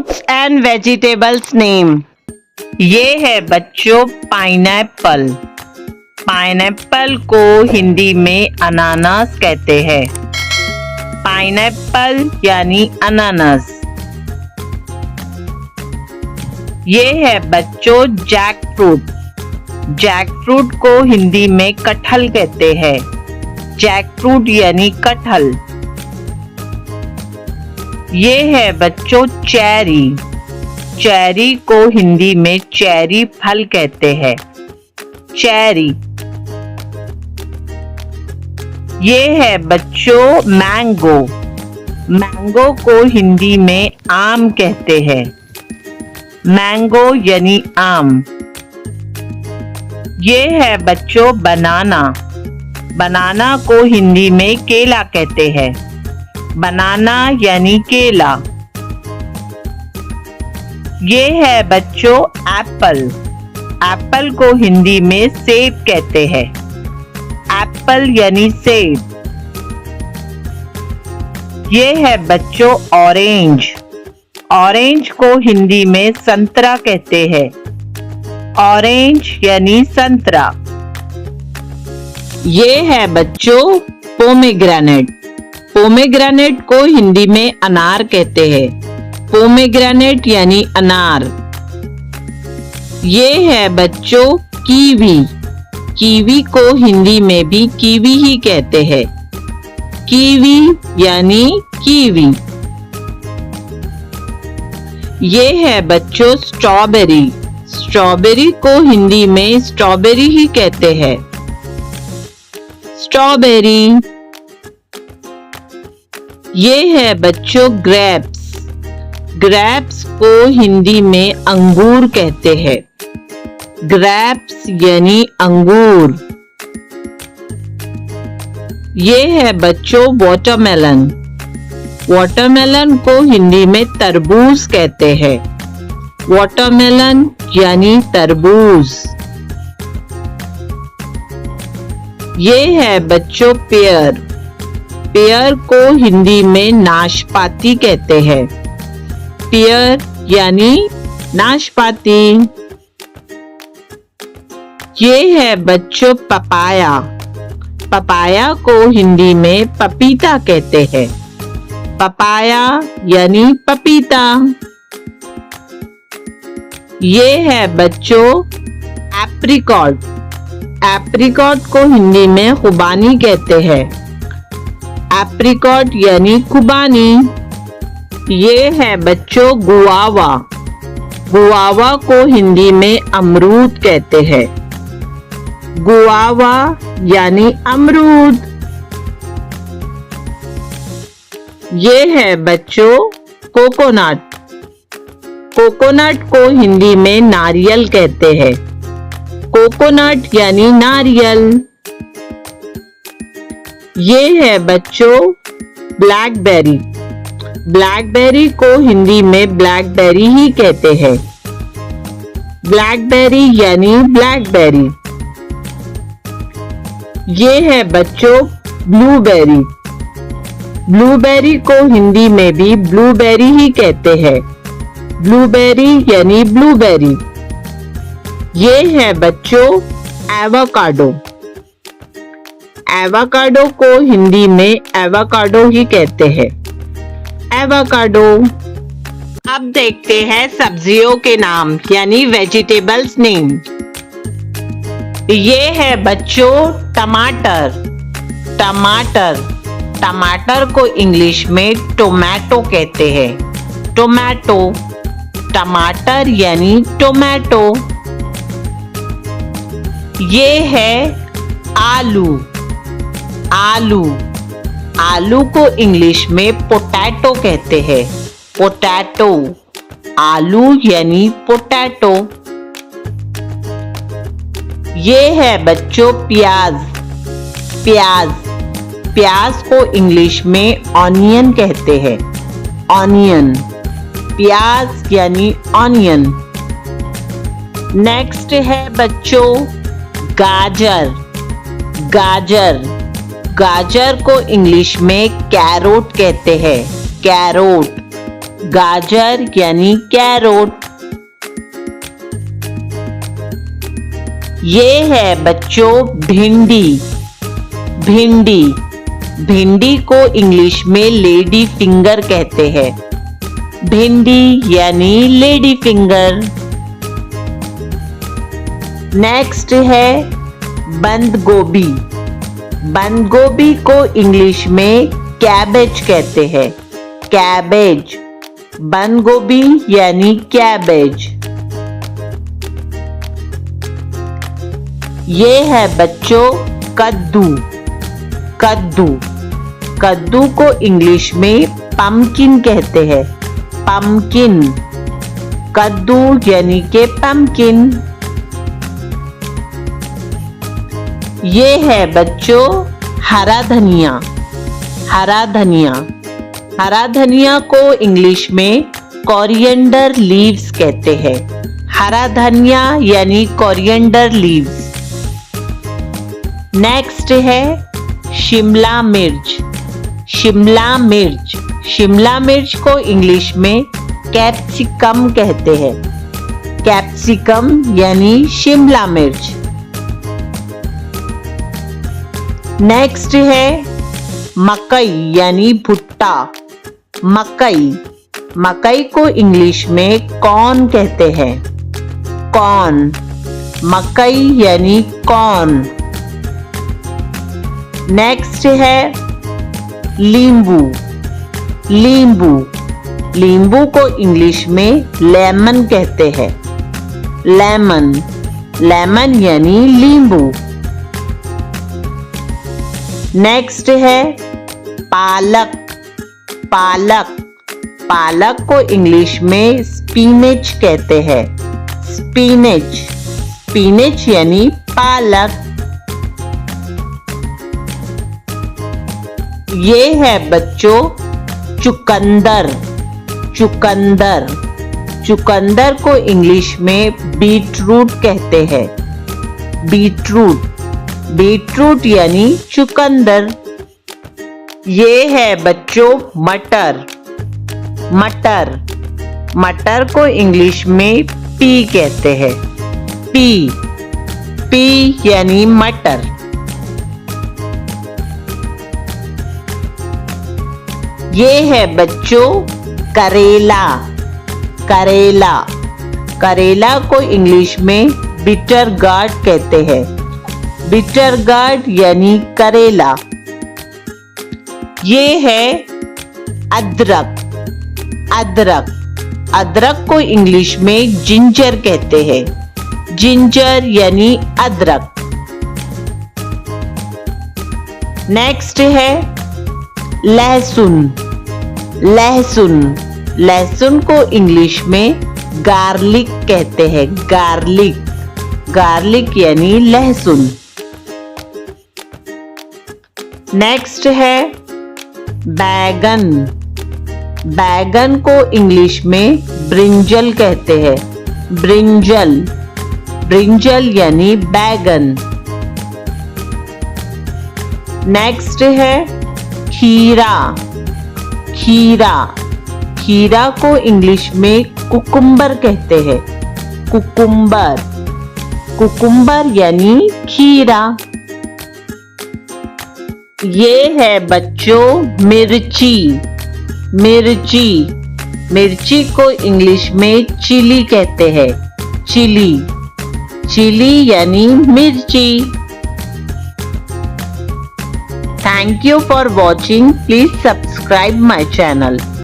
Fruits and vegetables name. ये है बच्चों पाइनएप्पल। पाइनएप्पल को हिंदी में अनानास कहते हैं। पाइनएप्पल यानी अनानास। ये है बच्चों जैक फ्रूट। जैक फ्रूट को हिंदी में कटहल कहते हैं। जैक फ्रूट यानी कटहल। ये है बच्चों चेरी। चेरी को हिंदी में चेरी फल कहते हैं। चेरी। ये है बच्चों मैंगो। मैंगो को हिंदी में आम कहते हैं। मैंगो यानी आम। ये है बच्चों बनाना। बनाना को हिंदी में केला कहते हैं। बनाना यानी केला। ये है बच्चों एप्पल। एप्पल को हिंदी में सेब कहते हैं। एप्पल यानी सेब। ये है बच्चों ऑरेंज। ऑरेंज को हिंदी में संतरा कहते हैं। ऑरेंज यानी संतरा। ये है बच्चों पोमेग्रेनेट। पोमेग्रेनेट को हिंदी में अनार कहते हैं। पोमेग्रेनेट यानी अनार। ये है बच्चों कीवी। कीवी को हिंदी में भी कीवी ही कहते हैं। कीवी यानी कीवी। ये है बच्चों स्ट्रॉबेरी। स्ट्रॉबेरी को हिंदी में स्ट्रॉबेरी ही कहते हैं। स्ट्रॉबेरी। ये है बच्चों ग्रेप्स। ग्रेप्स को हिंदी में अंगूर कहते हैं। ग्रेप्स यानी अंगूर। ये है बच्चों वाटरमेलन। वाटरमेलन को हिंदी में तरबूज कहते हैं। वाटरमेलन यानी तरबूज। ये है बच्चों पेयर। पेयर को हिंदी में नाशपाती कहते हैं। पेयर यानी नाशपाती। ये है बच्चों पपाया। पपाया को हिंदी में पपीता कहते हैं। पपाया यानी पपीता। ये है बच्चों एप्रिकॉट। एप्रिकॉट को हिंदी में खुबानी कहते हैं। एप्रिकॉट यानी खुबानी। ये है बच्चों गुआवा। गुआवा को हिंदी में अमरूद कहते हैं। गुआवा यानी अमरूद। ये है बच्चों कोकोनट। कोकोनट को हिंदी में नारियल कहते हैं। कोकोनट यानी नारियल। ये है बच्चों ब्लैकबेरी। ब्लैकबेरी को हिंदी में ब्लैकबेरी ही कहते हैं। ब्लैकबेरी यानी ब्लैकबेरी। ये है बच्चों ब्लूबेरी। ब्लूबेरी को हिंदी में भी ब्लूबेरी ही कहते हैं। ब्लूबेरी यानी ब्लूबेरी। ये है बच्चों एवोकाडो। एवोकाडो को हिंदी में एवोकाडो ही कहते हैं। एवोकाडो। अब देखते हैं सब्जियों के नाम यानी वेजिटेबल्स नेम। ये है बच्चों टमाटर। टमाटर। टमाटर को इंग्लिश में टोमेटो कहते हैं। टोमेटो। टमाटर यानी टोमेटो। ये है आलू। आलू। आलू को इंग्लिश में पोटैटो कहते हैं। पोटैटो। आलू यानी पोटैटो। ये है बच्चों प्याज। प्याज। प्याज को इंग्लिश में ऑनियन कहते हैं। ऑनियन। प्याज यानी ऑनियन। नेक्स्ट है बच्चों गाजर। गाजर। गाजर को इंग्लिश में कैरोट कहते हैं। कैरोट। गाजर यानी कैरोट। ये है बच्चों भिंडी। भिंडी, भिंडी को इंग्लिश में लेडी फिंगर कहते हैं। भिंडी यानी लेडी फिंगर। नेक्स्ट है बंद गोभी। बंद गोभी को इंग्लिश में कैबेज कहते हैं। कैबेज, बंद गोभी यानी कैबेज। ये है बच्चों कद्दू। कद्दू, कद्दू को इंग्लिश में पम्पकिन कहते हैं। पम्पकिन, कद्दू यानी के पम्पकिन। ये है बच्चों हरा धनिया। हरा धनिया, हरा धनिया को इंग्लिश में कोरिएंडर लीव्स कहते हैं। हरा धनिया यानी कोरिएंडर लीव्स। नेक्स्ट है शिमला मिर्च। शिमला मिर्च, शिमला मिर्च को इंग्लिश में कैप्सिकम कहते हैं। कैप्सिकम यानी शिमला मिर्च। नेक्स्ट है मकई यानी भुट्टा। मकई, मकई को इंग्लिश में कॉर्न कहते हैं। कॉर्न, मकई यानी कॉर्न। नेक्स्ट है लींबू। लींबू, लींबू को इंग्लिश में लेमन कहते हैं। लेमन, लेमन यानी लींबू। नेक्स्ट है पालक। पालक, पालक को इंग्लिश में स्पिनच कहते हैं। स्पिनच, स्पिनच यानी पालक। ये है बच्चों चुकंदर। चुकंदर, चुकंदर को इंग्लिश में बीटरूट कहते हैं। बीटरूट, बीटरूट यानी चुकंदर। ये है बच्चों मटर। मटर, मटर को इंग्लिश में पी कहते हैं। पी, पी यानी मटर। ये है बच्चों करेला। करेला, करेला को इंग्लिश में बिटर गार्ड कहते हैं। बिटर गार्ड यानी करेला। ये है अदरक। अदरक, अदरक को इंग्लिश में जिंजर कहते हैं। जिंजर यानी अदरक। नेक्स्ट है लहसुन। लहसुन, लहसुन को इंग्लिश में गार्लिक कहते हैं। गार्लिक, गार्लिक यानी लहसुन। नेक्स्ट है बैगन। बैगन को इंग्लिश में ब्रिंजल कहते हैं। ब्रिंजल, ब्रिंजल यानी बैगन। नेक्स्ट है खीरा। खीरा, खीरा को इंग्लिश में कुकुम्बर कहते हैं। कुकुम्बर, कुकुम्बर यानी खीरा। ये है बच्चों मिर्ची। मिर्ची, मिर्ची को इंग्लिश में चिली कहते हैं। चिली, चिली यानी मिर्ची। Thank you for watching. Please subscribe my channel.